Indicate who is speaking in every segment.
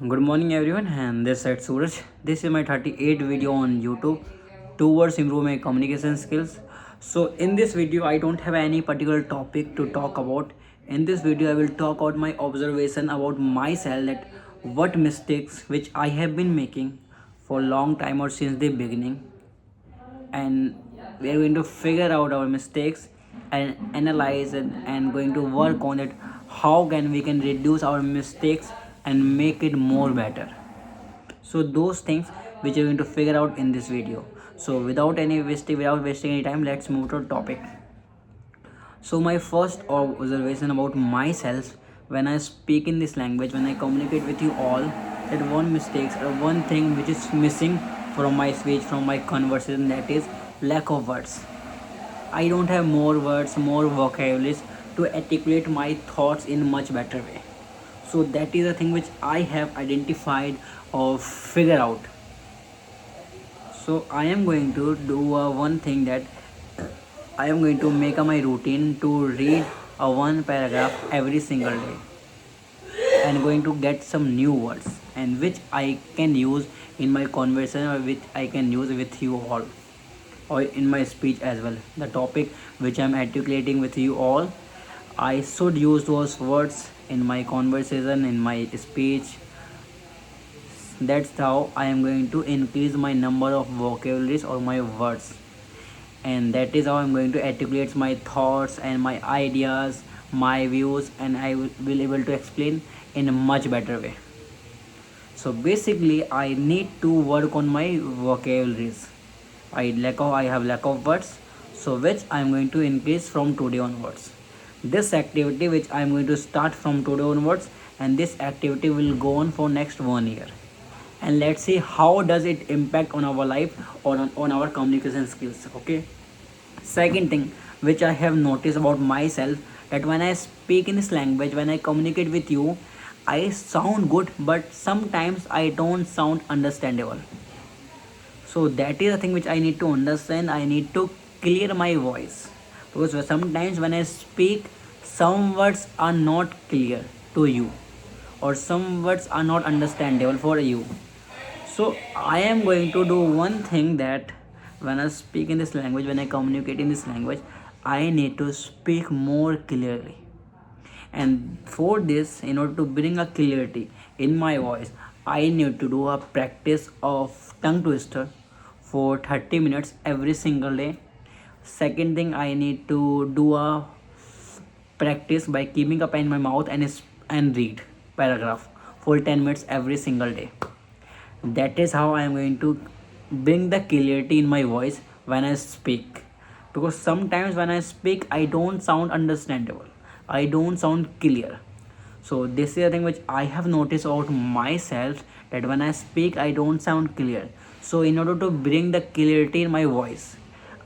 Speaker 1: Good morning everyone, and this is Suraj. This is my 38th video on YouTube towards improve my communication skills. So in this video I don't have any particular topic to talk about. In this video I will talk about my observation about myself, that what mistakes which I have been making for long time or since the beginning, and we are going to figure out our mistakes and analyze it and going to work on it. How can we can reduce our mistakes and make it more better? So those things which we're going to figure out in this video. So without wasting any time, let's move to the topic. So my first observation about myself, when I speak in this language, when I communicate with you all, that one mistake or one thing which is missing from my speech, from my conversation, that is lack of words. I don't have more words, more vocabularies to articulate my thoughts in much better way. So that is a thing which I have identified or figure out. So I am going to do one thing, that I am going to make my routine to read a one paragraph every single day, and going to get some new words and which I can use in my conversation, or which I can use with you all, or in my speech as well. The topic which I'm articulating with you all, I should use those words in my conversation, in my speech. That's how I am going to increase my number of vocabularies or my words, and that is how I'm going to articulate my thoughts and my ideas, my views, and I will able to explain in a much better way. So basically I need to work on my vocabularies. I have lack of words, so which I am going to increase from today onwards. This activity which I am going to start from today onwards, and this activity will go on for next 1 year. And let's see how does it impact on our life or on our communication skills. Okay. Second thing which I have noticed about myself, that when I speak in this language, when I communicate with you, I sound good, but sometimes I don't sound understandable. So that is the thing which I need to understand. I need to clear my voice, because sometimes when I speak, some words are not clear to you, or some words are not understandable for you. So I am going to do one thing, that when I speak in this language, when I communicate in this language, I need to speak more clearly. And for this, in order to bring a clarity in my voice, I need to do a practice of tongue twister for 30 minutes every single day. Second thing, I need to do a practice by keeping a pen in my mouth and read paragraph for 10 minutes every single day. That is how I am going to bring the clarity in my voice when I speak, because sometimes when I speak I don't sound understandable, I don't sound clear. So this is a thing which I have noticed about myself, that when I speak I don't sound clear. So in order to bring the clarity in my voice,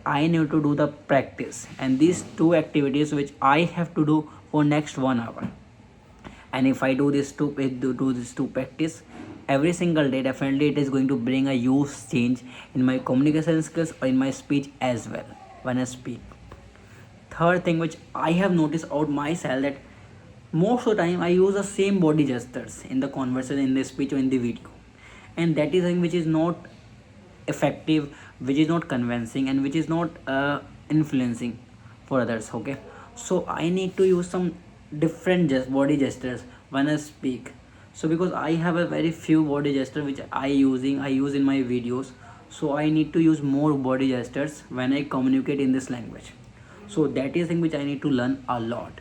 Speaker 1: I need to do the practice, and these two activities which I have to do for next 1 hour. And if I do this to practice every single day, definitely it is going to bring a huge change in my communication skills or in my speech as well when I speak. Third thing which I have noticed about myself, that most of the time I use the same body gestures in the conversation, in the speech, or in the video, and that is something which is not effective, which is not convincing, and which is not influencing for others. Okay, so I need to use some different body gestures when I speak. So because I have a very few body gestures which I use in my videos, so I need to use more body gestures when I communicate in this language. So that is thing which I need to learn a lot.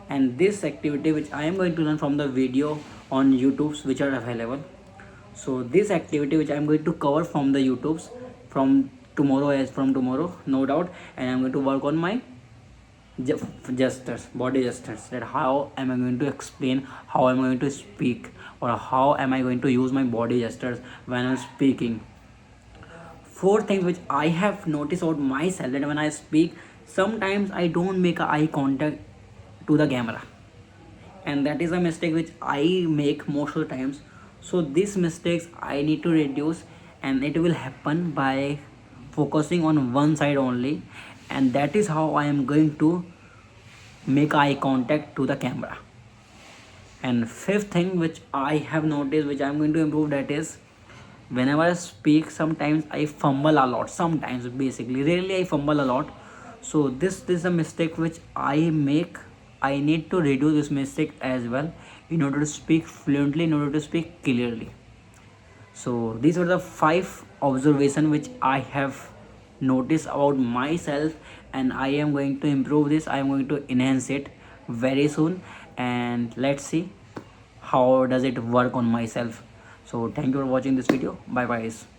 Speaker 1: And this activity which I am going to learn from the video on YouTube's which are available. So this activity which I am going to cover from the YouTube's from tomorrow, no doubt, and I'm going to work on my gestures, body gestures, that how am I going to explain, how am I going to speak, or how am I going to use my body gestures when I'm speaking. Four things which I have noticed about myself, that when I speak, sometimes I don't make a eye contact to the camera, and that is a mistake which I make most of the times. So these mistakes I need to reduce, and it will happen by focusing on one side only, and that is how I am going to make eye contact to the camera. And fifth thing which I have noticed, which I'm going to improve, that is whenever I speak, sometimes I fumble a lot. Sometimes, basically, rarely I fumble a lot. So this is a mistake which I make. I need to redo this mistake as well in order to speak fluently, in order to speak clearly. So these are the five observation which I have noticed about myself, and I am going to improve this. I am going to enhance it very soon, and let's see how does it work on myself. So thank you for watching this video. Bye bye.